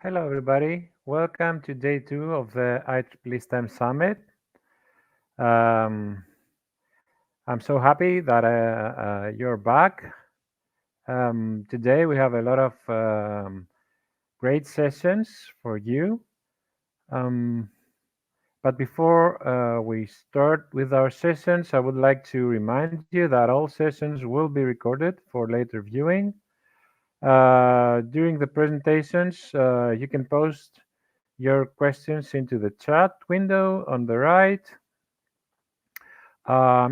Hello, everybody. Welcome to day 2 of the IEEE STEM Summit. Um, I'm so happy that you're back. Today we have a lot of great sessions for you. Um, but before we start with our sessions, I would like to remind you that all sessions will be recorded for later viewing. During the presentations, you can post your questions into the chat window on the right.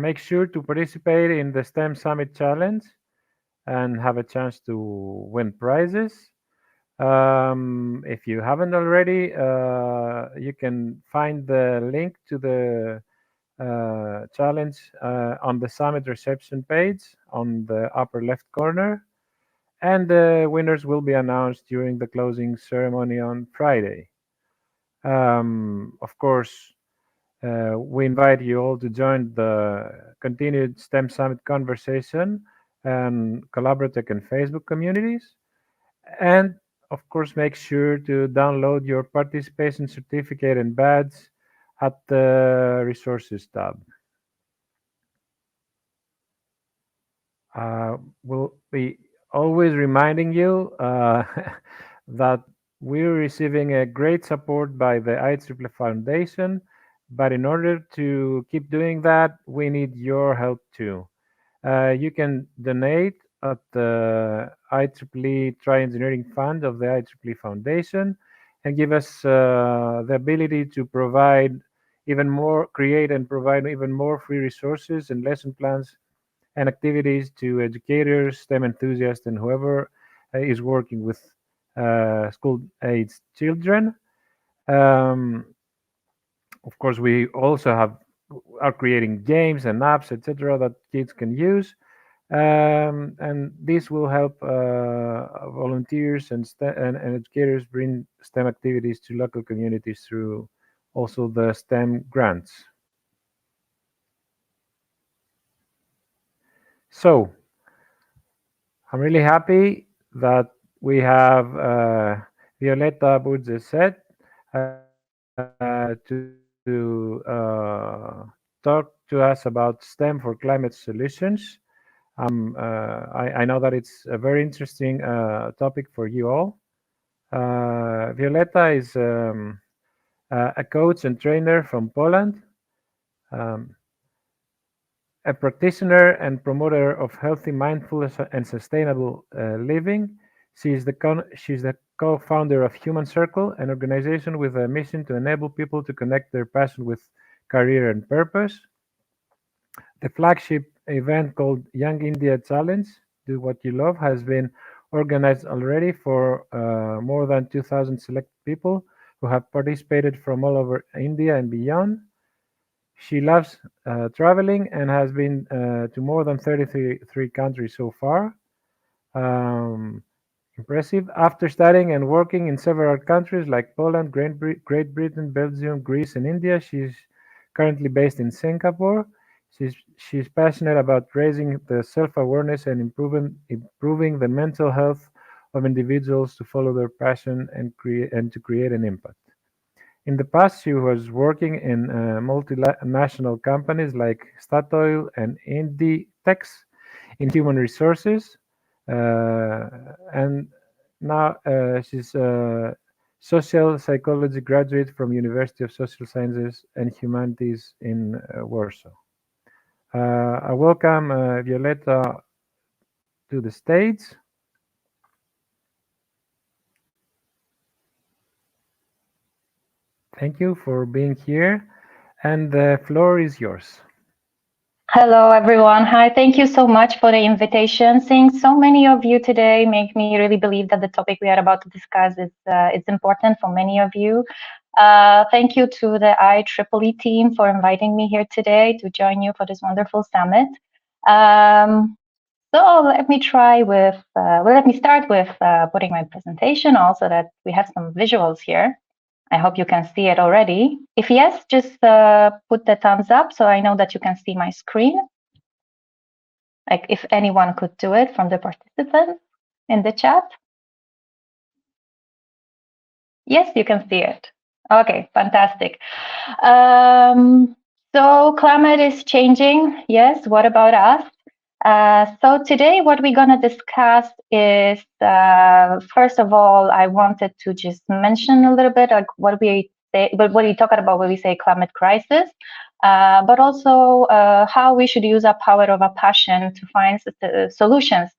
Make sure to participate in the STEM Summit Challenge and have a chance to win prizes. If you haven't already, you can find the link to the challenge on the Summit reception page on the upper left corner, and the winners will be announced during the closing ceremony on Friday. Of course, we invite you all to join the continued STEM Summit conversation and Collaboratech and Facebook communities. And of course, make sure to download your participation certificate and badge at the resources tab. We'll be always reminding you that we're receiving a great support by the IEEE Foundation, but in order to keep doing that, we need your help too. You can donate at the IEEE Tri-Engineering Fund of the IEEE Foundation and give us the ability to create and provide even more free resources and lesson plans and activities to educators, STEM enthusiasts, and whoever is working with school-aged children. Um, of course, we also are creating games and apps, etc., that kids can use, and this will help volunteers and educators bring STEM activities to local communities through also the STEM grants. So I'm really happy that we have Wioleta Burdzy Seth to talk to us about STEM for climate solutions. I know that it's a very interesting topic for you all. Wioleta is a coach and trainer from Poland. Um, a practitioner and promoter of healthy, mindful, and sustainable living. She's the co-founder of Human Circle, an organization with a mission to enable people to connect their passion with career and purpose. The flagship event called Young India Challenge, Do What You Love, has been organized already for more than 2,000 select people who have participated from all over India and beyond. She loves traveling and has been to more than 33 countries so far. Um, Impressive. After studying and working in several countries like Poland, Great Britain, Belgium, Greece, and India, she's currently based in Singapore. She's passionate about raising the self-awareness and improving the mental health of individuals to follow their passion and to create an impact. In the past, she was working in multinational companies like Statoil and Inditex in human resources, uh, and now she's a social psychology graduate from University of Social Sciences and Humanities in Warsaw. I welcome Wioleta to the stage. Thank you for being here, and the floor is yours. Hello, everyone. Hi, thank you so much for the invitation. Seeing so many of you today make me really believe that the topic we are about to discuss is important for many of you. Thank you to the IEEE team for inviting me here today to join you for this wonderful summit. So let me let me start with putting my presentation on so that we have some visuals here. I hope you can see it already. If yes, just put the thumbs up so I know that you can see my screen. Like if anyone could do it from the participants in the chat. Yes, you can see it. Okay, fantastic. So climate is changing. Yes, what about us? So today what we're going to discuss is, first of all, I wanted to just mention a little bit like what we say, but what we talk about when we say climate crisis, but also how we should use our power of our passion to find solutions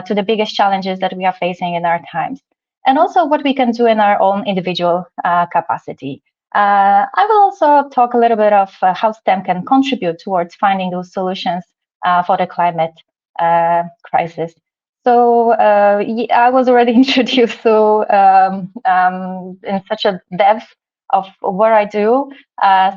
to the biggest challenges that we are facing in our times, and also what we can do in our own individual capacity. I will also talk a little bit of how STEM can contribute towards finding those solutions for the climate crisis. So I was already introduced in such a depth of what I do.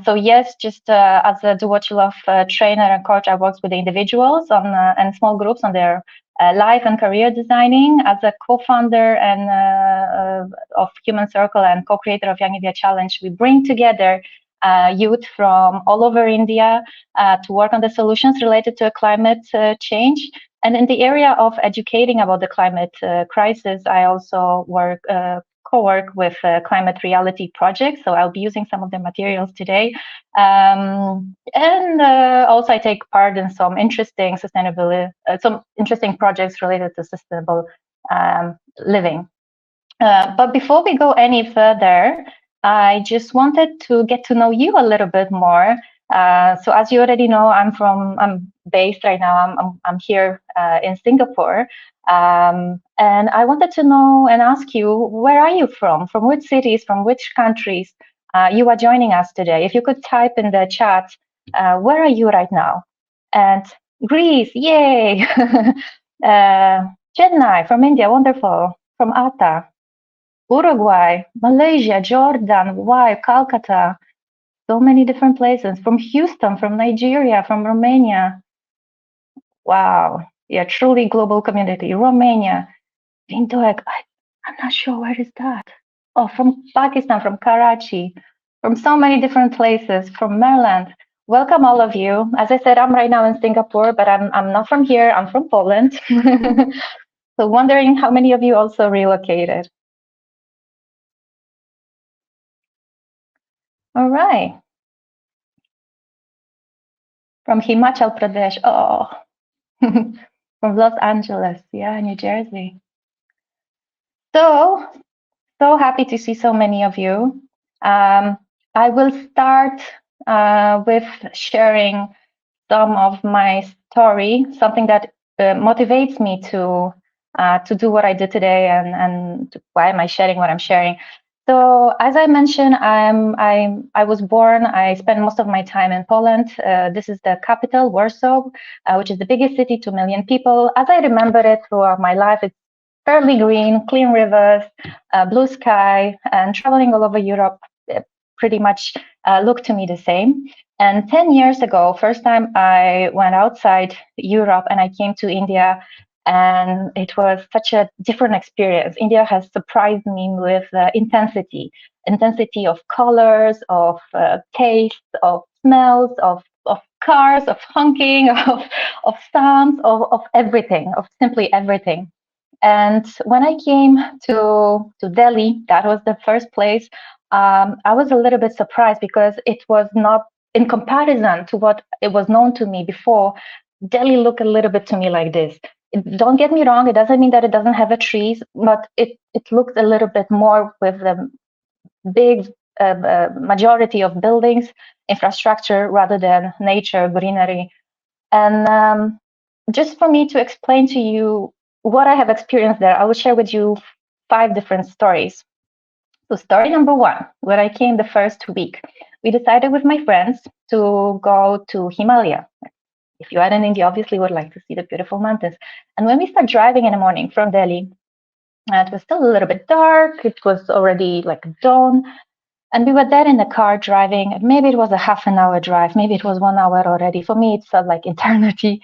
So yes, just as a Do What You Love trainer and coach, I work with the individuals on and small groups on their life and career designing. As a co-founder and of Human Circle and co-creator of Young India Challenge, we bring together youth from all over India to work on the solutions related to climate change. And in the area of educating about the climate crisis, I also co-work with Climate Reality Project. So I'll be using some of the materials today. And also I take part in some interesting some interesting projects related to sustainable living. But before we go any further, I just wanted to get to know you a little bit more. So as you already know, I'm based right now. I'm here in Singapore, and I wanted to know and ask you, where are you from? From which cities? From which countries you are joining us today? If you could type in the chat, where are you right now? And Greece, yay! Chennai from India, wonderful. From Ata, Uruguay, Malaysia, Jordan, why, Calcutta, so many different places. From Houston, from Nigeria, from Romania. Wow, yeah, truly global community. Romania, Vintoek, I'm not sure where is that. Oh, from Pakistan, from Karachi, from so many different places, from Maryland. Welcome all of you. As I said, I'm right now in Singapore, but I'm not from here. I'm from Poland. So wondering how many of you also relocated. All right. From Himachal Pradesh. Oh, from Los Angeles. Yeah, New Jersey. So, so happy to see so many of you. I will start with sharing some of my story, something that motivates me to do what I did today, and why am I sharing what I'm sharing. So, as I mentioned, I was born. I spent most of my time in Poland. This is the capital, Warsaw, which is the biggest city, 2 million people. As I remember it throughout my life, it's fairly green, clean rivers, blue sky, and traveling all over Europe pretty much looked to me the same. And 10 years ago, first time I went outside Europe and I came to India, and it was such a different experience. India has surprised me with intensity of colors, of taste, of smells, of cars, of honking, of sounds, of everything, of simply everything. And when I came to Delhi, that was the first place. I was a little bit surprised because it was not in comparison to what it was known to me before. Delhi looked a little bit to me like this. Don't get me wrong; it doesn't mean that it doesn't have a trees, but it looks a little bit more with the big majority of buildings, infrastructure rather than nature, greenery. And just for me to explain to you what I have experienced there, I will share with you 5 different stories. So, story number one, when I came the first week, we decided with my friends to go to Himalaya. If you are in India, obviously would like to see the beautiful mountains. And when we start driving in the morning from Delhi, it was still a little bit dark. It was already like dawn. And we were there in the car driving. Maybe it was a half an hour drive. Maybe it was 1 hour already. For me, it felt like eternity.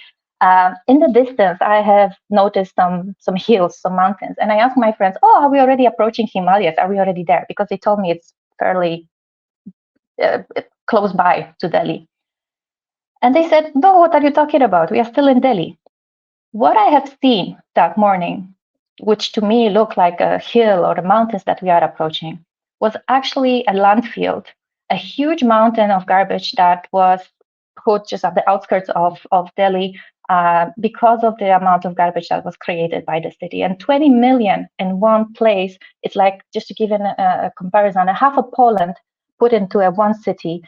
In the distance, I have noticed some hills, some mountains. And I asked my friends, "Oh, are we already approaching Himalayas? Are we already there?" Because they told me it's fairly close by to Delhi. And they said, "No, what are you talking about? We are still in Delhi." What I have seen that morning, which to me looked like a hill or the mountains that we are approaching, was actually a landfill, a huge mountain of garbage that was put just at the outskirts of Delhi because of the amount of garbage that was created by the city. And 20 million in one place, it's like, just to give a comparison, a half of Poland put into a one city.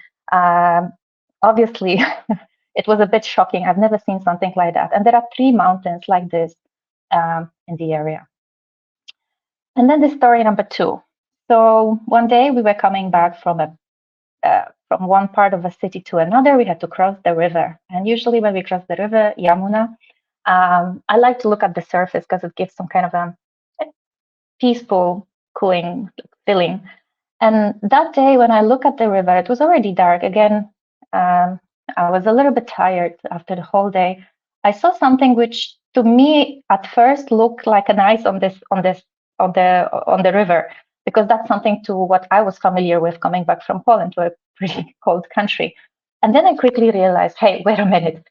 Obviously, it was a bit shocking. I've never seen something like that. And there are 3 mountains like this in the area. And then the story number 2. So one day we were coming back from one part of a city to another. We had to cross the river. And usually when we cross the river, Yamuna, I like to look at the surface because it gives some kind of a peaceful, cooling feeling. And that day when I look at the river, it was already dark. Again, I was a little bit tired after the whole day. I saw something which to me at first looked like an ice on the river, because that's something to what I was familiar with coming back from Poland, to a pretty cold country. And then I quickly realized, hey, wait a minute.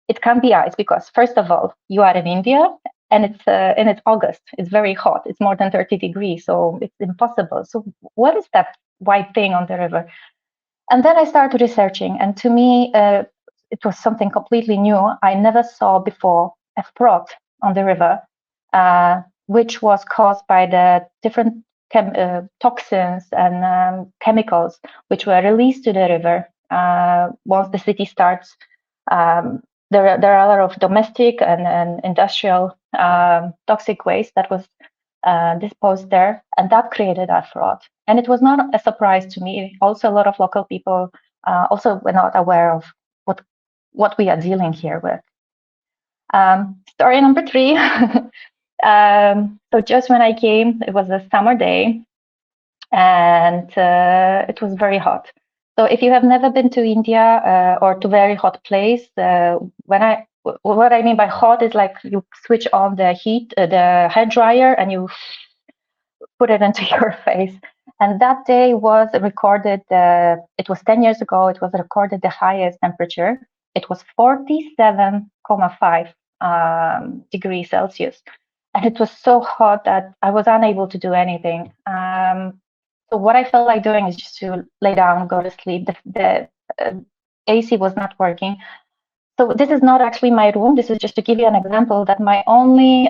It can't be ice because, first of all, you are in India and it's August. It's very hot. It's more than 30 degrees, so it's impossible. So what is that white thing on the river? And then I started researching, and to me, it was something completely new. I never saw before a fraud on the river, which was caused by the different toxins and chemicals which were released to the river once the city starts. There are a lot of domestic and industrial toxic waste that was disposed there, and that created a fraud. And it was not a surprise to me. Also, a lot of local people also were not aware of what we are dealing here with. Story number 3. So just when I came, it was a summer day, and it was very hot. So if you have never been to India or to very hot place, what I mean by hot is like you switch on the heat, the hair dryer, and you put it into your face. And that day was recorded, it was 10 years ago, it was recorded the highest temperature. It was 47.5 degrees Celsius. And it was so hot that I was unable to do anything. So what I felt like doing is just to lay down, go to sleep. The AC was not working. So this is not actually my room. This is just to give you an example that my only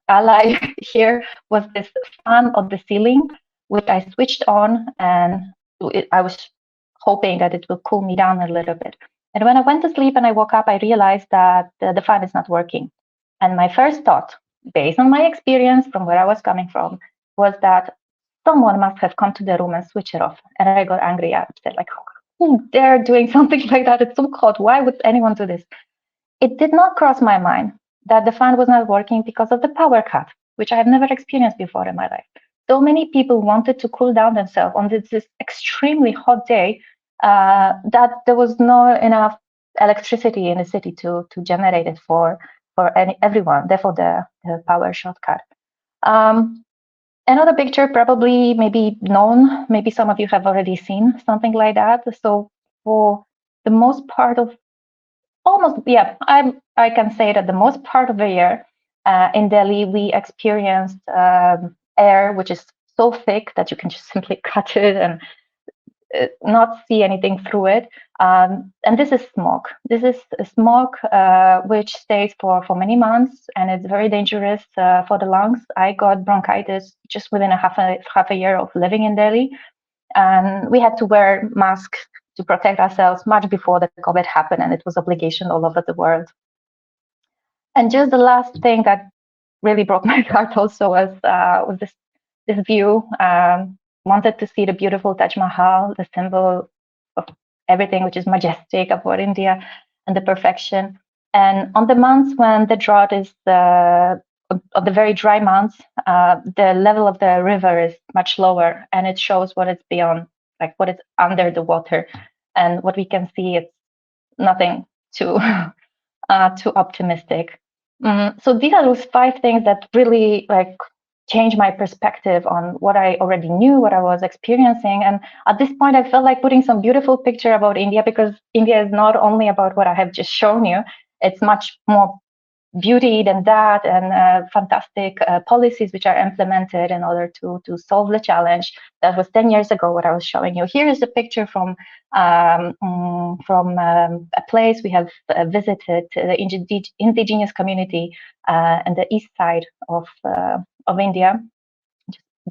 ally here was this fan on the ceiling, which I switched on, and I was hoping that it will cool me down a little bit. And when I went to sleep and I woke up, I realized that the fan is not working. And my first thought, based on my experience from where I was coming from, was that someone must have come to the room and switched it off. And I got angry. I said, like, who dare doing something like that? It's so hot. Why would anyone do this? It did not cross my mind that the fan was not working because of the power cut, which I have never experienced before in my life. So many people wanted to cool down themselves on this extremely hot day that there was not enough electricity in the city to generate it for everyone. Therefore, the power shortcut. Another picture, probably maybe known, maybe some of you have already seen something like that. So for the most part of I can say that the most part of the year in Delhi, we experienced air which is so thick that you can just simply cut it and not see anything through it. And this is smog. This is smog which stays for many months, and it's very dangerous for the lungs. I got bronchitis just within half a year of living in Delhi, and we had to wear masks to protect ourselves much before the COVID happened, and it was obligation all over the world. And just the last thing that really broke my heart also was this view. Wanted to see the beautiful Taj Mahal, the symbol of everything which is majestic about India and the perfection. And on the months when the drought is of the very dry months, the level of the river is much lower, and it shows what is beyond, like what is under the water. And what we can see, it's nothing too too optimistic. So these are those 5 things that really like change my perspective on what I already knew, what I was experiencing. And at this point, I felt like putting some beautiful picture about India, because India is not only about what I have just shown you, it's much more beauty than that, and fantastic policies which are implemented in order to solve the challenge. That was 10 years ago, what I was showing you. Here is a picture from a place we have visited, the indigenous community in the east side of India,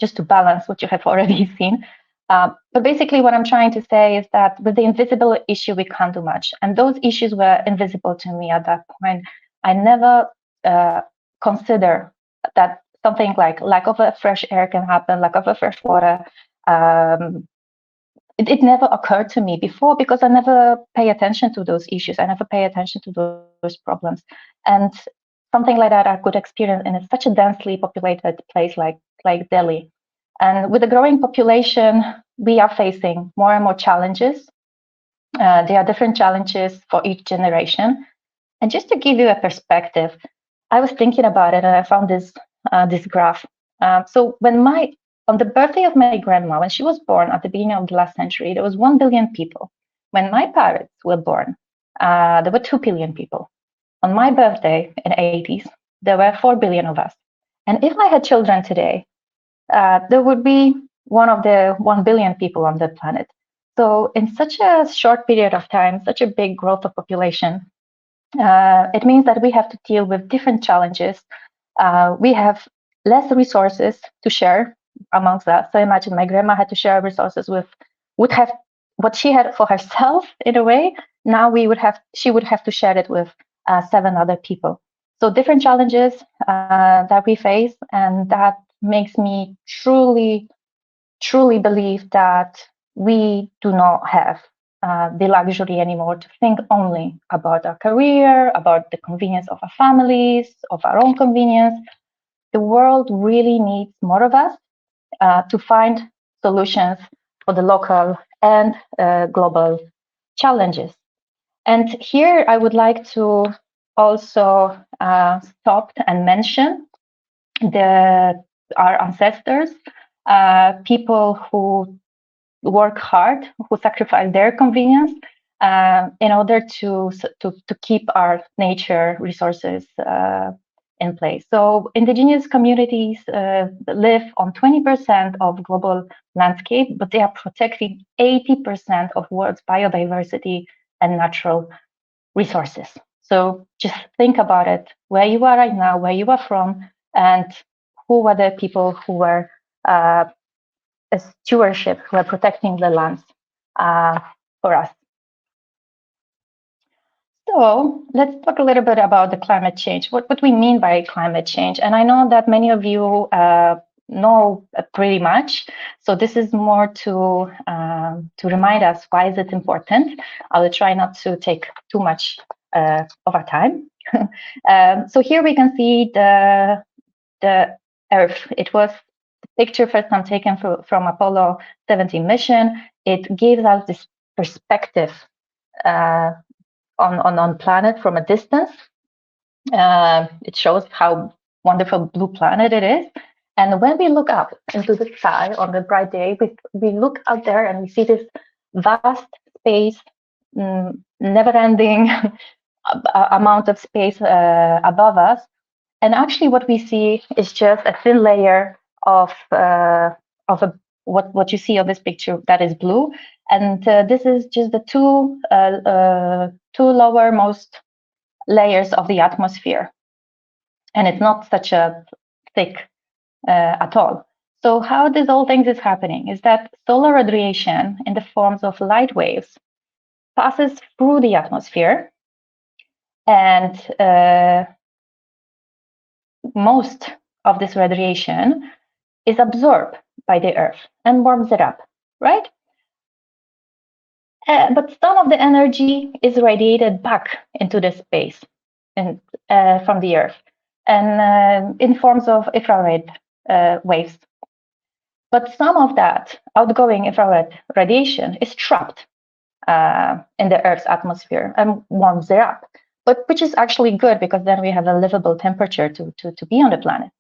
just to balance what you have already seen. But basically what I'm trying to say is that with the invisible issue, we can't do much. And those issues were invisible to me at that point. I never consider that something like lack of a fresh air can happen, lack of a fresh water. It never occurred to me before because I never pay attention to those issues. I never pay attention to those problems. And something like that I could experience in such a densely populated place like Delhi. And with the growing population, we are facing more and more challenges. There are different challenges for each generation. And just to give you a perspective, I was thinking about it and I found this graph. So on the birthday of my grandma, when she was born at the beginning of the last century, there was 1 billion people. When my parents were born, there were 2 billion people. On my birthday in the 80s, there were 4 billion of us. And if I had children today, there would be one of the 1 billion people on the planet. So in such a short period of time, such a big growth of population, it means that we have to deal with different challenges. We have less resources to share amongst us. So imagine my grandma had to share resources would have what she had for herself in a way. Now she would have to share it with 7 other people. So different challenges that we face, and that makes me truly believe that we do not have the luxury anymore to think only about our career, about the convenience of our families, of our own convenience. The world really needs more of us to find solutions for the local and global challenges. And here I would like to also stop and mention our ancestors, people who work hard, who sacrifice their convenience in order to keep our nature resources in place. So indigenous communities live on 20% of global landscape, but they are protecting 80% of world's biodiversity and natural resources. So just think about it, where you are right now, where you are from, and who were the people who were a stewardship, who are protecting the lands for us. So let's talk a little bit about the climate change, what we mean by climate change. And I know that many of you know pretty much. So this is more to remind us why is it important. I will try not to take too much of our time. So here we can see the Earth. It was the picture first time taken from Apollo 17 mission. It gives us this perspective on planet from a distance. It shows how wonderful blue planet it is. And when we look up into the sky on the bright day, we look out there and we see this vast space, never-ending amount of space above us. And actually what we see is just a thin layer of what you see on this picture that is blue. And this is just the two lowermost layers of the atmosphere. And it's not such a thick at all. So how this whole thing is happening is that solar radiation in the forms of light waves passes through the atmosphere, and most of this radiation is absorbed by the Earth and warms it up, right? But some of the energy is radiated back into the space and from the Earth, and in forms of infrared waves. But some of that outgoing infrared radiation is trapped in the Earth's atmosphere and warms it up. But which is actually good, because then we have a livable temperature to be on the planet.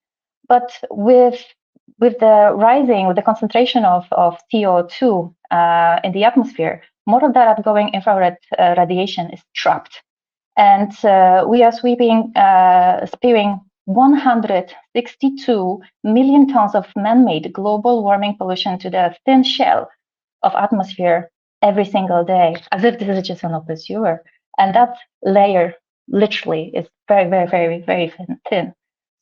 But with the concentration of CO2 in the atmosphere, more of that outgoing infrared radiation is trapped. And we are spewing 162 million tons of man-made global warming pollution to the thin shell of atmosphere every single day, as if this is just an open sewer. And that layer literally is very, very, very, very thin.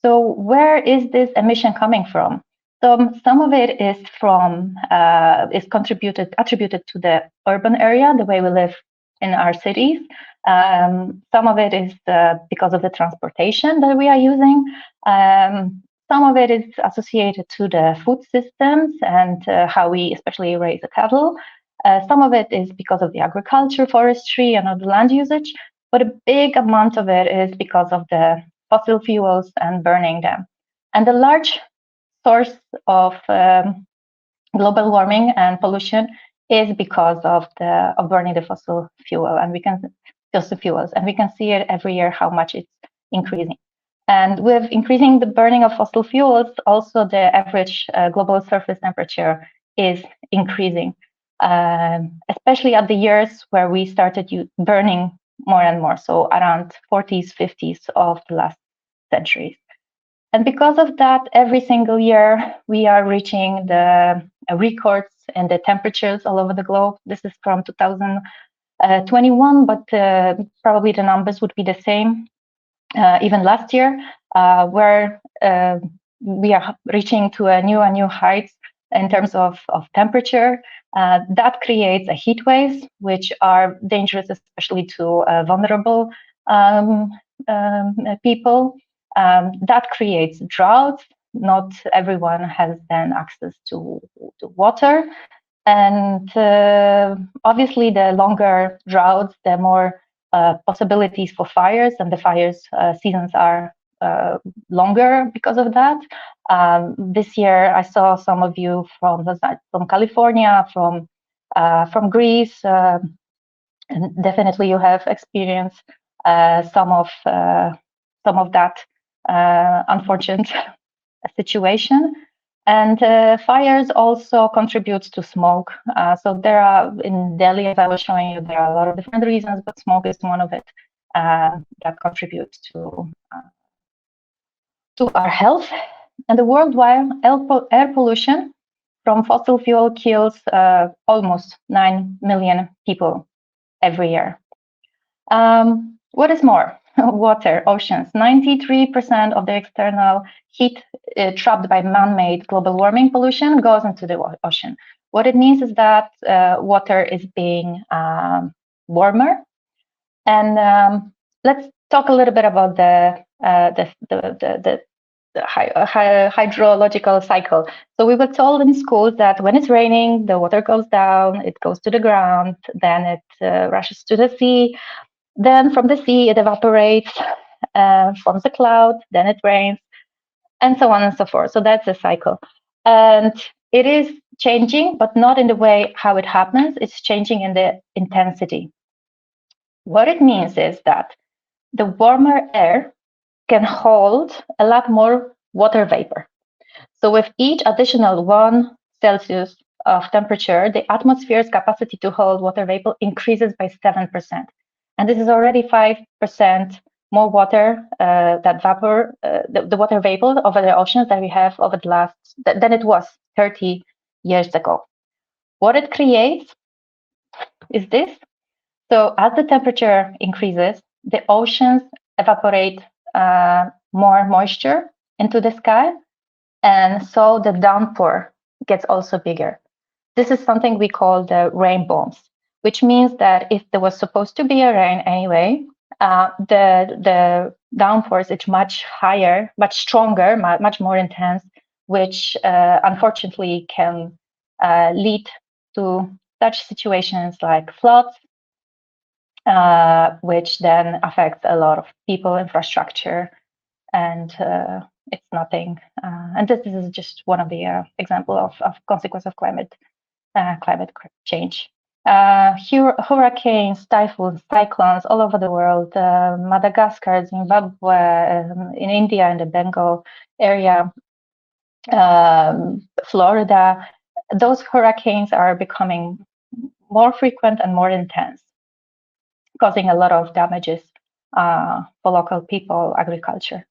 So where is this emission coming from? Some of it is from attributed to the urban area, the way we live in our cities. Some of it is because of the transportation that we are using. Some of it is associated to the food systems and how we especially raise the cattle. Some of it is because of the agriculture, forestry, and other land usage. But a big amount of it is because of the fossil fuels and burning them. And the large source of global warming and pollution is because of burning the fossil fuels, and we can see it every year how much it's increasing. And with increasing the burning of fossil fuels, also the average global surface temperature is increasing, especially at the years where we started burning more and more, so around 40s, 50s of the last centuries. And because of that, every single year we are reaching the records and the temperatures all over the globe. This is from 2021, but probably the numbers would be the same even last year, where we are reaching to a new heights in terms of temperature. That creates a heat waves, which are dangerous, especially to vulnerable people. That creates droughts. Not everyone has then access to water. And obviously, the longer droughts, the more possibilities for fires, and the fires seasons are longer because of that. This year, I saw some of you from California, from Greece, and definitely you have experienced some of that unfortunate situation. And fires also contribute to smoke. So there are, in Delhi, as I was showing you, there are a lot of different reasons, but smoke is one of it that contributes to our health. And the worldwide air pollution from fossil fuel kills almost 9 million people every year. What is more? Water, oceans. 93% of the external heat trapped by man-made global warming pollution goes into the ocean. What it means is that water is being warmer. And let's talk a little bit about the hydrological cycle. So we were told in schools that when it's raining, the water goes down, it goes to the ground, then it rushes to the sea. Then from the sea, it evaporates, forms a cloud, then it rains, and so on and so forth. So that's a cycle. And it is changing, but not in the way how it happens. It's changing in the intensity. What it means is that the warmer air can hold a lot more water vapor. So with each additional 1 Celsius of temperature, the atmosphere's capacity to hold water vapor increases by 7%. And this is already 5% more water, the water vapor over the oceans that we have over the last, than it was 30 years ago. What it creates is this. So as the temperature increases, the oceans evaporate more moisture into the sky, and so the downpour gets also bigger. This is something we call the rain bombs, which means that if there was supposed to be a rain anyway, the downpours is much higher, much stronger, much more intense, which unfortunately can lead to such situations like floods, which then affects a lot of people, infrastructure, and it's nothing. And this is just one of the example of consequence of climate change. Hurricanes, typhoons, cyclones all over the world. Madagascar, Zimbabwe, in India, in the Bengal area, Florida. Those hurricanes are becoming more frequent and more intense, causing a lot of damages for local people, agriculture.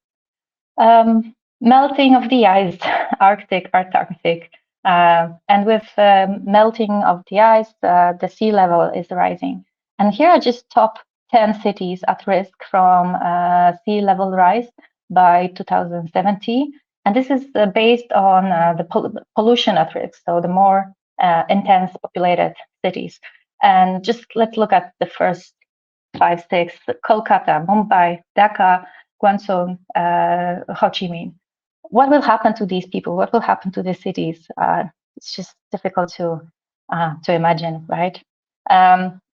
Melting of the ice, Arctic, Antarctic, and with melting of the ice, the sea level is rising. And here are just top 10 cities at risk from sea level rise by 2070. And this is based on the pollution at risk, so the more intense populated cities. And just let's look at the first 5, 6: Kolkata, Mumbai, Dhaka, Guangzhou, Ho Chi Minh. What will happen to these people? What will happen to the cities? It's just difficult to imagine, right?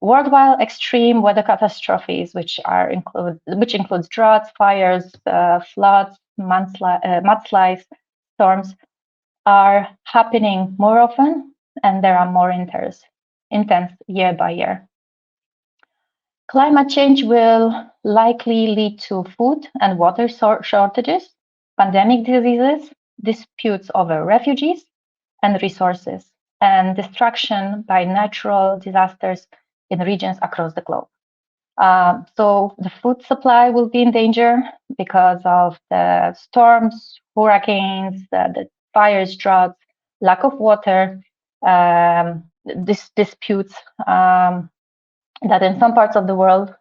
Worldwide extreme weather catastrophes, which includes droughts, fires, floods, mudslides, storms, are happening more often, and there are more intense year by year. Climate change will likely lead to food and water shortages, pandemic diseases, disputes over refugees and resources, and destruction by natural disasters in regions across the globe. So the food supply will be in danger because of the storms, hurricanes, the fires, droughts, lack of water, disputes, that in some parts of the world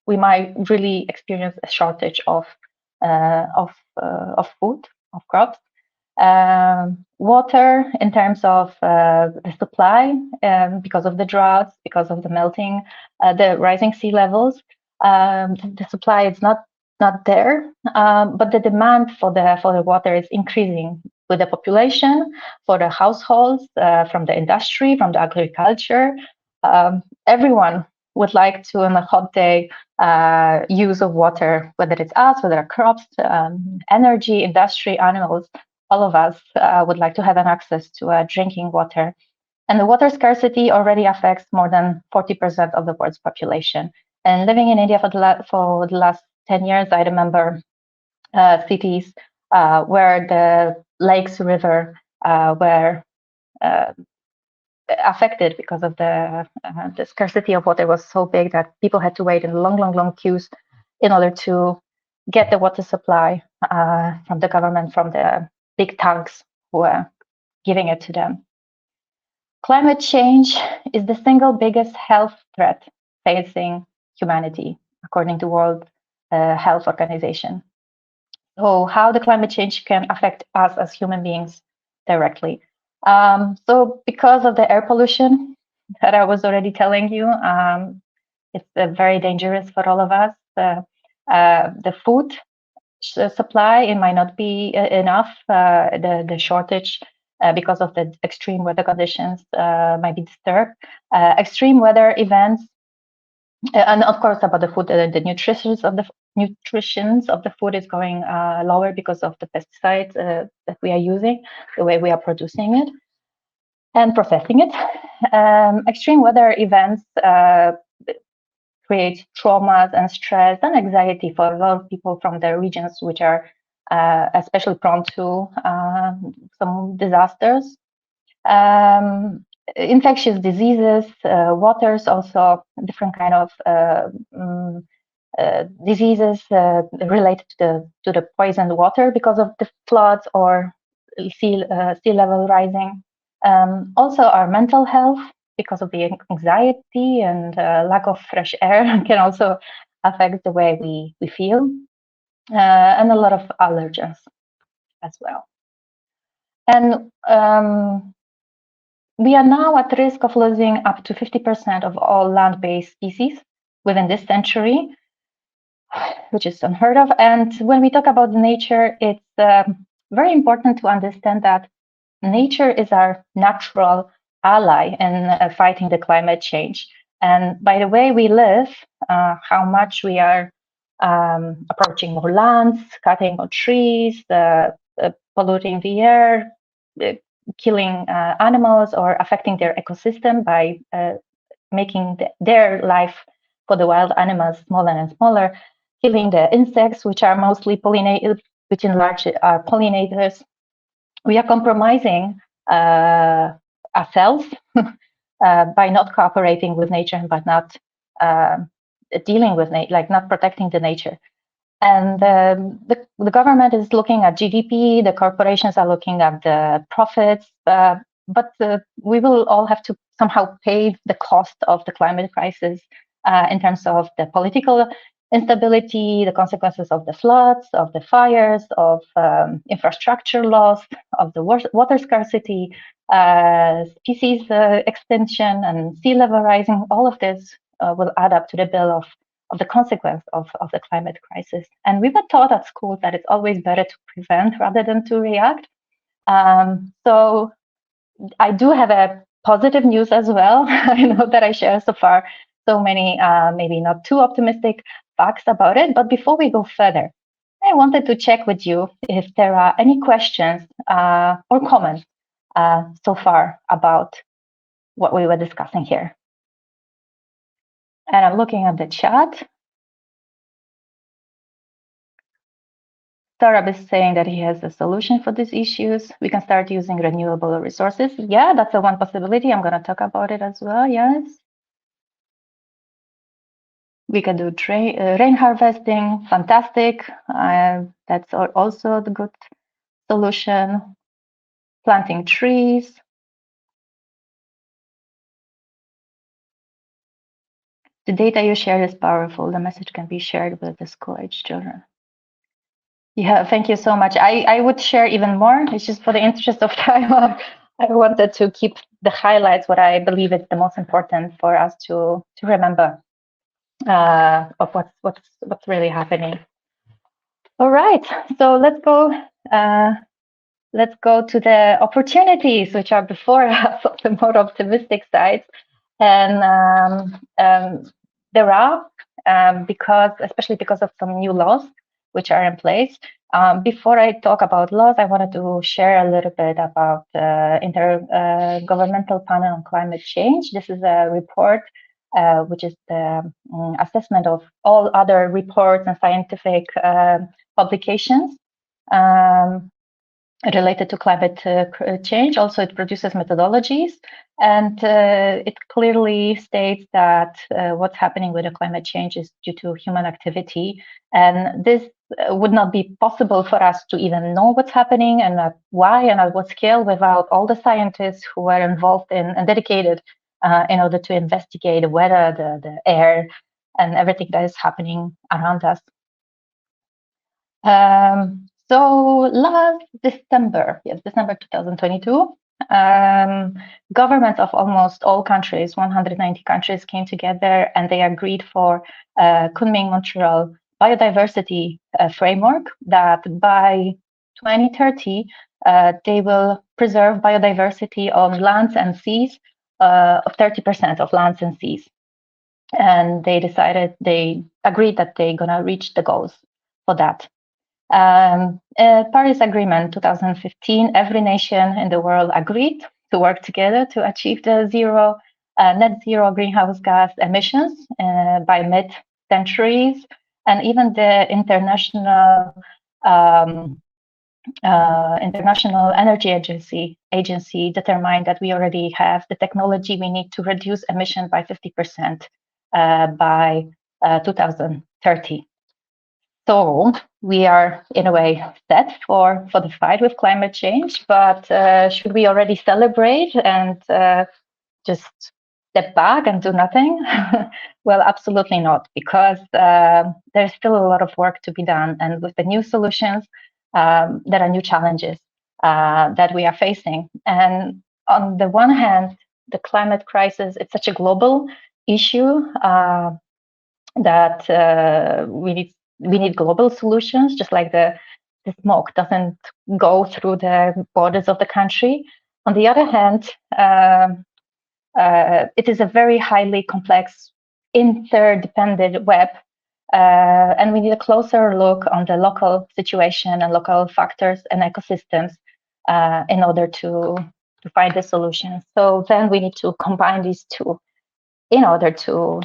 we might really experience a shortage of food, of crops. Water, in terms of the supply, because of the droughts, because of the melting, the rising sea levels, the supply is not there, but the demand for the water is increasing with the population, for the households, from the industry, from the agriculture. Everyone would like to, on a hot day, use of water, whether it's us, whether it's crops, energy, industry, animals. All of us would like to have an access to drinking water. And the water scarcity already affects more than 40% of the world's population. And living in India for the last 10 years, I remember cities where the lakes, river were affected because of the scarcity of water was so big that people had to wait in long queues in order to get the water supply from the government, from the big tanks who were giving it to them. Climate change is the single biggest health threat facing humanity, according to World Health Organization. So how the climate change can affect us as human beings directly. So because of the air pollution that I was already telling you, it's very dangerous for all of us. The food supply, it might not be enough. The shortage because of the extreme weather conditions might be disturbed. Extreme weather events, and of course about the food, the nutrition of the food is going lower because of the pesticides that we are using, the way we are producing it and processing it. Extreme weather events create traumas and stress and anxiety for a lot of people from the regions which are especially prone to some disasters. Infectious diseases, waters, also different kind of diseases related to the poisoned water because of the floods or sea level rising. Also, our mental health, because of the anxiety and lack of fresh air, can also affect the way we feel, and a lot of allergens as well. And we are now at risk of losing up to 50% of all land-based species within this century, which is unheard of. And when we talk about nature, it's very important to understand that nature is our natural ally in fighting the climate change. And by the way we live, how much we are approaching more lands, cutting more trees, polluting the air, killing animals, or affecting their ecosystem by making their life for the wild animals smaller and smaller, killing the insects, which are mostly pollinated, which in large are pollinators. We are compromising ourselves by not cooperating with nature and by not dealing with like not protecting the nature. And the government is looking at GDP, the corporations are looking at the profits, but we will all have to somehow pay the cost of the climate crisis in terms of the political instability, the consequences of the floods, of the fires, of infrastructure loss, of the water scarcity, species extinction, and sea level rising. All of this will add up to the bill of the consequence of the climate crisis. And we were taught at school that it's always better to prevent rather than to react. So I do have a positive news as well. I know that I share so far so many, maybe not too optimistic facts about it. But before we go further, I wanted to check with you if there are any questions or comments so far about what we were discussing here. And I'm looking at the chat. Sarab is saying that he has a solution for these issues. We can start using renewable resources. Yeah, that's a one possibility. I'm going to talk about it as well. Yes. We can do rain harvesting. Fantastic. That's also the good solution. Planting trees. The data you shared is powerful. The message can be shared with the school-age children. Yeah, thank you so much. I would share even more. It's just for the interest of time. I wanted to keep the highlights, what I believe is the most important for us to remember of what's really happening. All right, so let's go to the opportunities which are before us on the more optimistic side. And there are, especially because of some new laws which are in place. Before I talk about laws, I wanted to share a little bit about the Intergovernmental Panel on Climate Change. This is a report which is the assessment of all other reports and scientific publications related to climate change. Also, it produces methodologies, and it clearly states that what's happening with the climate change is due to human activity. And this would not be possible for us to even know what's happening and why and at what scale without all the scientists who are involved in and dedicated in order to investigate the weather, the air, and everything that is happening around us. So last December, yes, December 2022, governments of almost all countries, 190 countries, came together and they agreed for Kunming-Montreal biodiversity framework that by 2030, they will preserve biodiversity on lands and seas of 30% of lands and seas. And they agreed that they're going to reach the goals for that. Paris Agreement 2015, every nation in the world agreed to work together to achieve the net zero greenhouse gas emissions by mid-centuries. And even the International Energy Agency determined that we already have the technology we need to reduce emission by 50% by 2030. So we are, in a way, set for the fight with climate change, but should we already celebrate and just step back and do nothing? Well, absolutely not, because there's still a lot of work to be done. And with the new solutions, there are new challenges that we are facing. And on the one hand, the climate crisis, it's such a global issue that we need global solutions, just like the smoke doesn't go through the borders of the country. On the other hand, it is a very highly complex, interdependent web, and we need a closer look on the local situation and local factors and ecosystems in order to find the solutions. So then we need to combine these two in order to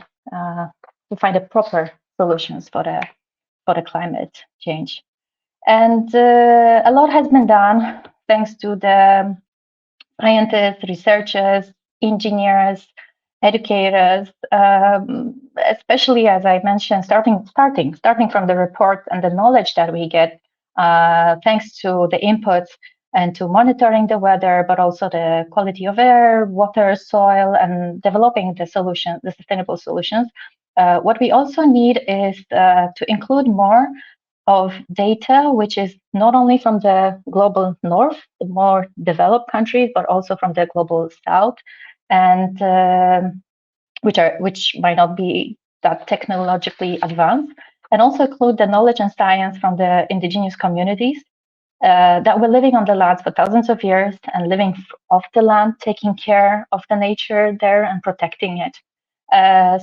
find the proper solutions for the climate change. And a lot has been done thanks to the scientists, researchers, engineers, educators, especially as I mentioned, starting from the report and the knowledge that we get, thanks to the inputs and to monitoring the weather, but also the quality of air, water, soil, and developing the solution, the sustainable solutions. What we also need is to include more of data, which is not only from the global north, the more developed countries, but also from the global south, and which might not be that technologically advanced, and also include the knowledge and science from the indigenous communities that were living on the lands for thousands of years and living off the land, taking care of the nature there and protecting it.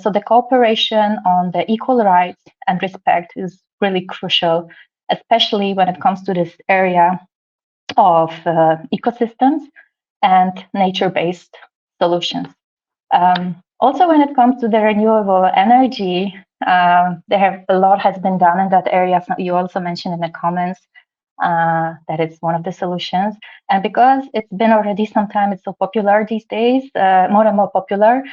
So the cooperation on the equal rights and respect is really crucial, especially when it comes to this area of ecosystems and nature-based solutions. Also, when it comes to the renewable energy, a lot has been done in that area. You also mentioned in the comments that it's one of the solutions. And because it's been already some time, it's so popular these days, more and more popular,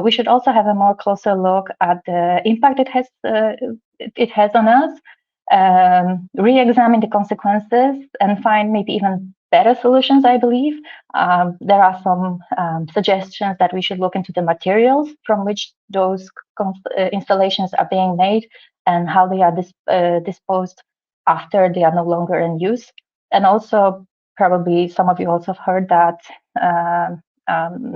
we should also have a more closer look at the impact it has on us, re-examine the consequences, and find maybe even better solutions, I believe. There are some suggestions that we should look into the materials from which those installations are being made and how they are disposed after they are no longer in use. And also, probably some of you also have heard that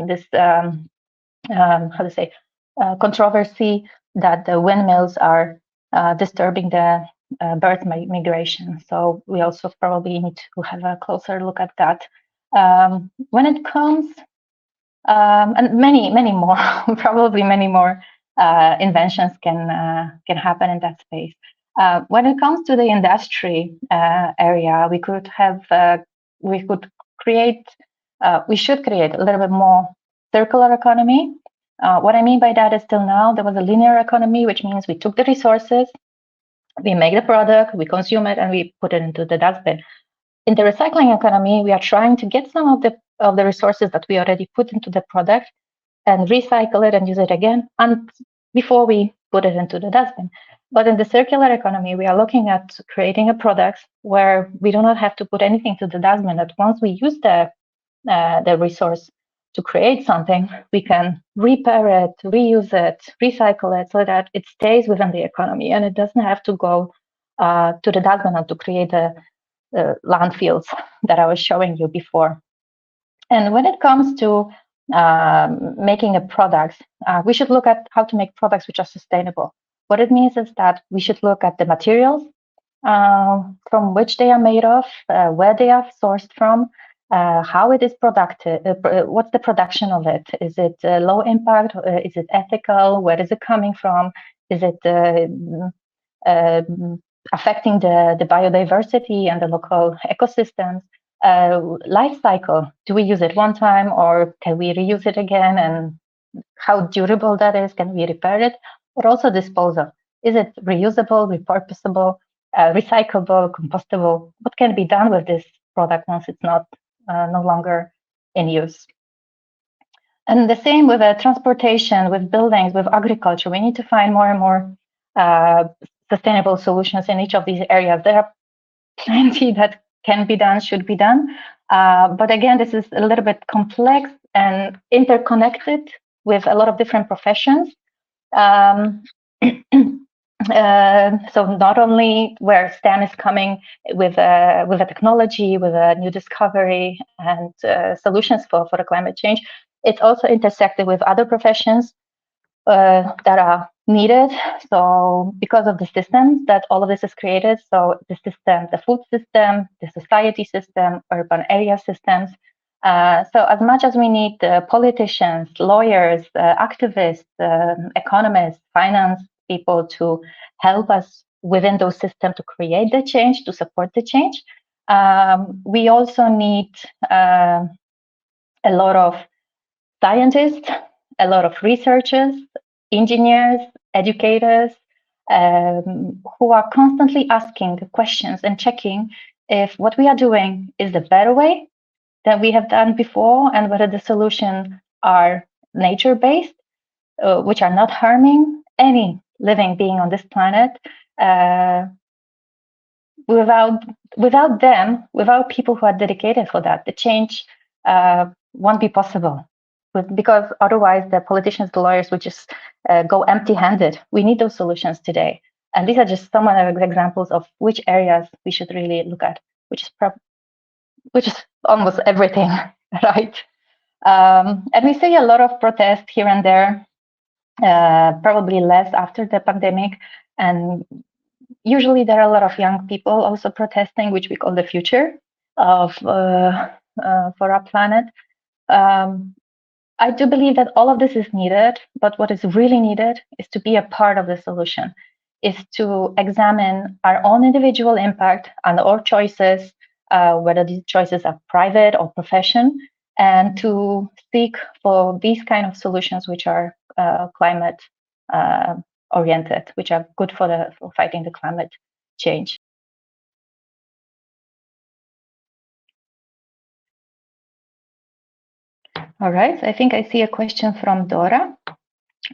this, how to say, controversy that the windmills are disturbing the bird migration. So we also probably need to have a closer look at that. When it comes, and many more, probably many more inventions can happen in that space. When it comes to the industry area, we should create a little bit more circular economy. What I mean by that is till now there was a linear economy, which means we took the resources, we make the product, we consume it, and we put it into the dustbin. In the recycling economy, we are trying to get some of the resources that we already put into the product and recycle it and use it again, and before we put it into the dustbin. But in the circular economy, we are looking at creating a product where we do not have to put anything to the dustbin. That once we use the resource to create something, we can repair it, reuse it, recycle it, so that it stays within the economy and it doesn't have to go to the dustbin and to create the landfills that I was showing you before. And when it comes to making a product, we should look at how to make products which are sustainable. What it means is that we should look at the materials from which they are made of, where they are sourced from, how it is produced, what's the production of it? Is it low impact? Is it ethical? Where is it coming from? Is it affecting the biodiversity and the local ecosystems? Life cycle, do we use it one time or can we reuse it again, and how durable that is? Can we repair it? But also disposal, is it reusable, repurposable, recyclable, compostable? What can be done with this product once it's not no longer in use? And the same with transportation, with buildings, with agriculture. We need to find more and more sustainable solutions in each of these areas. There are plenty that can be done, should be done. But again, this is a little bit complex and interconnected with a lot of different professions. So not only where STEM is coming with a technology, with a new discovery and solutions for the climate change, it's also intersected with other professions that are needed. So because of the systems that all of this is created, so the system, the food system, the society system, urban area systems. So as much as we need politicians, lawyers, activists, economists, finance people to help us within those systems to create the change, to support the change, we also need a lot of scientists, a lot of researchers, engineers, educators, who are constantly asking questions and checking if what we are doing is the better way than we have done before, and whether the solutions are nature-based, which are not harming any living being on this planet. Without them, without people who are dedicated for that, the change won't be possible. Because otherwise, the politicians, the lawyers would just go empty-handed. We need those solutions today, and these are just some of the examples of which areas we should really look at, which is almost everything, right? And we see a lot of protest here and there, probably less after the pandemic, and usually there are a lot of young people also protesting, which we call the future of for our planet. I do believe that all of this is needed, but what is really needed is to be a part of the solution, is to examine our own individual impact and our choices, whether these choices are private or profession, and to seek for these kind of solutions which are climate oriented, which are good for fighting the climate change. All right, I think I see a question from Dora.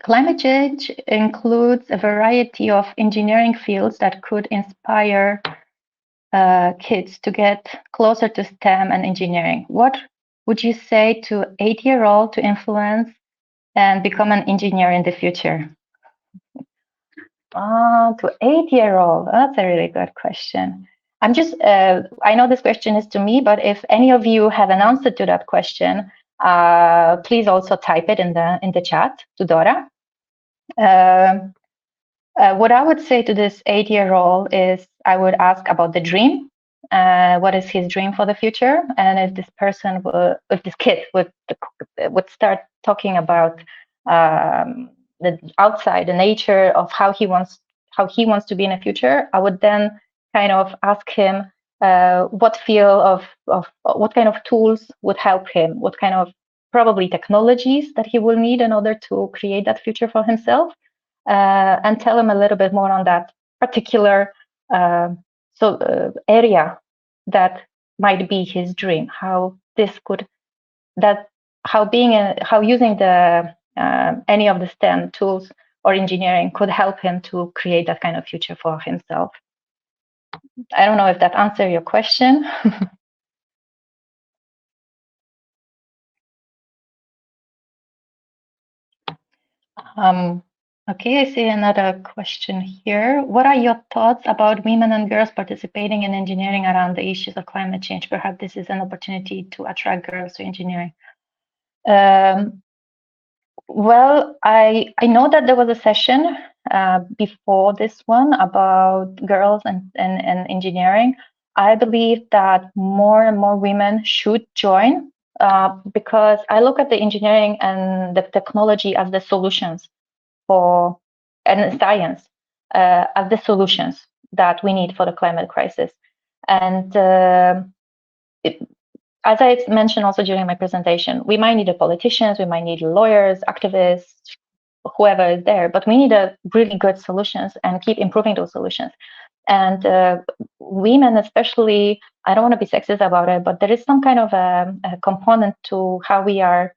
Climate change includes a variety of engineering fields that could inspire kids to get closer to STEM and engineering. What would you say to 8-year-old to influence and become an engineer in the future? To 8-year-old, that's a really good question. I'm just, I know this question is to me, but if any of you have an answer to that question, please also type it in the chat to Dora. What I would say to this 8-year-old is I would ask about the dream. What is his dream for the future? And if this person, if this kid would start talking about the outside, the nature of how he wants to be in the future, I would then kind of ask him what field of what kind of tools would help him, what kind of probably technologies that he will need in order to create that future for himself. And tell him a little bit more on that particular area that might be his dream. How this could how using the any of the STEM tools or engineering could help him to create that kind of future for himself. I don't know if that answers your question. Okay, I see another question here. What are your thoughts about women and girls participating in engineering around the issues of climate change? Perhaps this is an opportunity to attract girls to engineering. Well, I know that there was a session before this one about girls and engineering. I believe that more and more women should join because I look at the engineering and the technology as the solutions and science as the solutions that we need for the climate crisis. And as I mentioned also during my presentation, we might need politicians, we might need lawyers, activists, whoever is there, but we need a really good solutions and keep improving those solutions. And women especially, I don't want to be sexist about it, but there is some kind of a component to how we are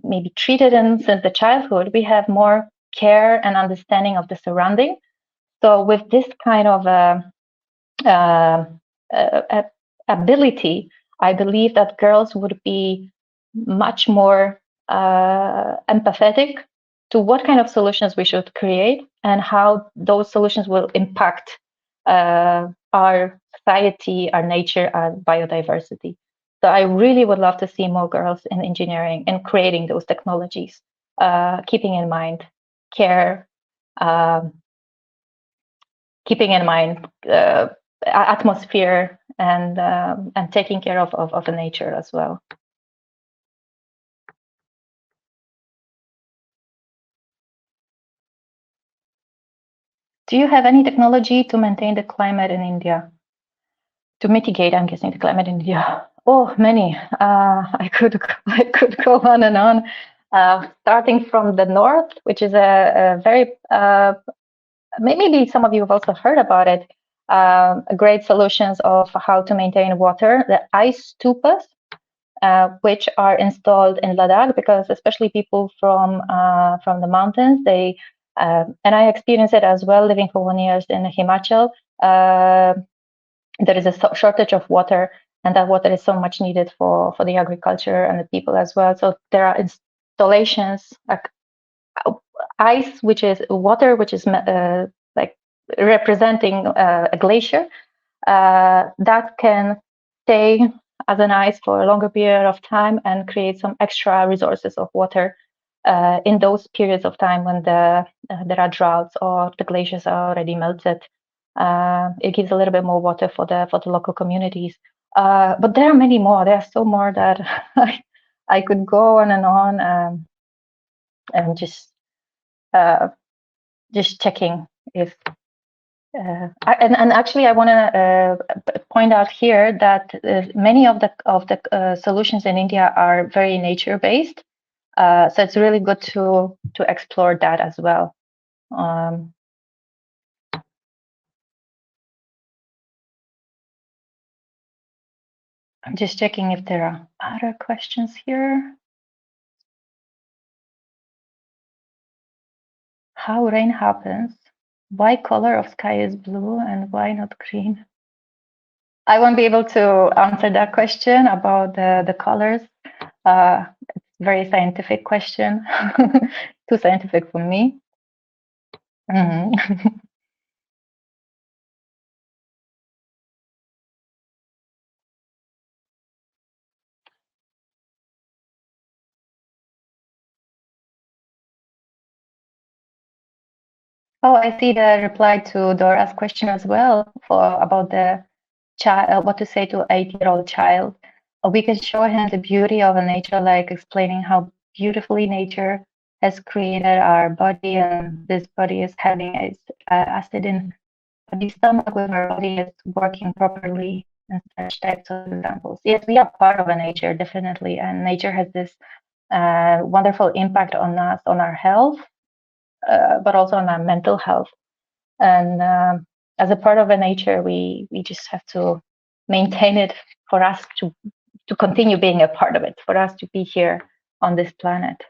maybe treated since the childhood. We have more care and understanding of the surrounding. So with this kind of ability, I believe that girls would be much more empathetic to what kind of solutions we should create and how those solutions will impact our society, our nature, our biodiversity. So I really would love to see more girls in engineering and creating those technologies, keeping in mind care, keeping in mind atmosphere and taking care of the nature as well. Do you have any technology to maintain the climate in India? To mitigate, I'm guessing, the climate in India. Oh, many. I could go on and on. Starting from the north, which is a very maybe some of you have also heard about it. Great solutions of how to maintain water. The ice stupas. which are installed in Ladakh, because especially people from the mountains, they and I experienced it as well, living for 1 year in Himachal. There is a shortage of water, and that water is so much needed for the agriculture and the people as well. So there are installations like ice, which is water, which is like representing a glacier, that can stay as an ice for a longer period of time and create some extra resources of water in those periods of time when there are droughts or the glaciers are already melted. It gives a little bit more water for the local communities. But there are many more. There are so more that I could go on and uh, just checking if and actually, I want to point out here that many of the solutions in India are very nature based. So it's really good to explore that as well. I'm just checking if there are other questions here. How rain happens? Why color of sky is blue and why not green? I won't be able to answer that question about the colors. It's a very scientific question, too scientific for me. Oh, I see the reply to Dora's question as well for about the child, what to say to 8-year-old child. We can show him the beauty of a nature, like explaining how beautifully nature has created our body, and this body is having its acid in the stomach when our body is working properly, and such types of examples. Yes, we are part of a nature, definitely, and nature has this wonderful impact on us, on our health, but also on our mental health. And as a part of a nature, we just have to maintain it for us to continue being a part of it, for us to be here on this planet.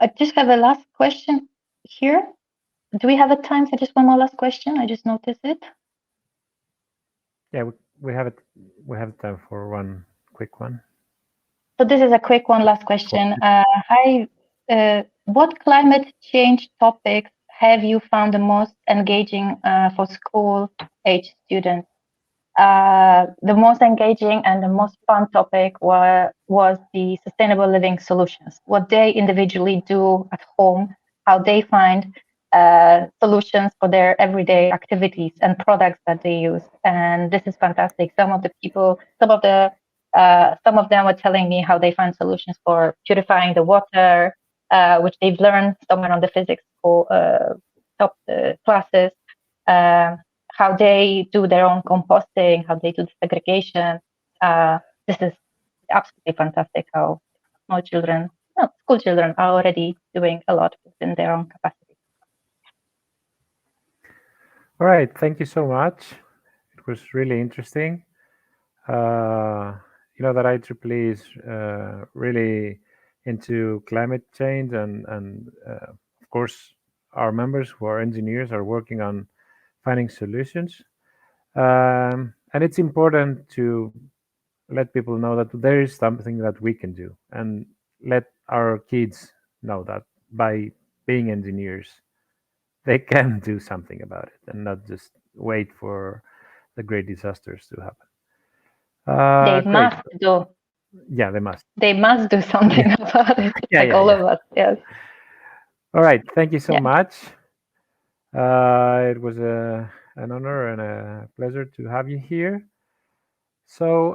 I just have a last question here. Do we have a time for just one more last question? I just noticed it. Yeah, we have it. We have time for one quick one. So this is a quick one, last question. What climate change topics have you found the most engaging for school-age students? The most engaging and the most fun topic was the sustainable living solutions, what they individually do at home, how they find solutions for their everyday activities and products that they use. And this is fantastic. Some of them were telling me how they find solutions for purifying the water, which they've learned somewhere on the physics top classes. How they do their own composting, how they do the segregation. This is absolutely fantastic how school children are already doing a lot within their own capacity. All right, thank you so much. It was really interesting. You know that IEEE is really into climate change, and of course, our members who are engineers are working on finding solutions. And it's important to let people know that there is something that we can do, and let our kids know that by being engineers, they can do something about it and not just wait for the great disasters to happen. They Great. must do. Yeah, they must. They must do something about it, Yeah, like yeah, all yeah. of us. Yes. All right. Thank you so Yeah. much. It was an honor and a pleasure to have you here. So,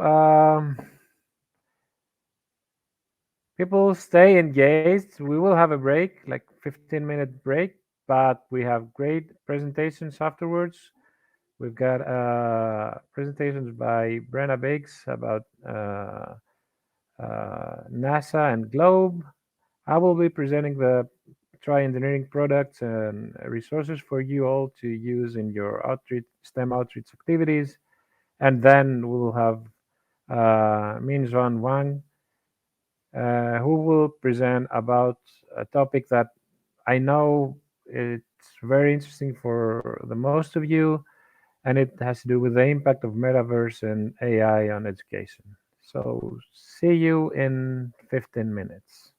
people stay engaged. We will have a break, like 15-minute break. but we have great presentations afterwards. We've got presentations by Brenna Biggs about NASA and Globe. I will be presenting the Try Engineering products and resources for you all to use in your outreach, STEM outreach activities. And then we'll have Minjuan Wang, who will present about a topic that I know it's very interesting for the most of you, and it has to do with the impact of metaverse and AI on education. So see you in 15 minutes.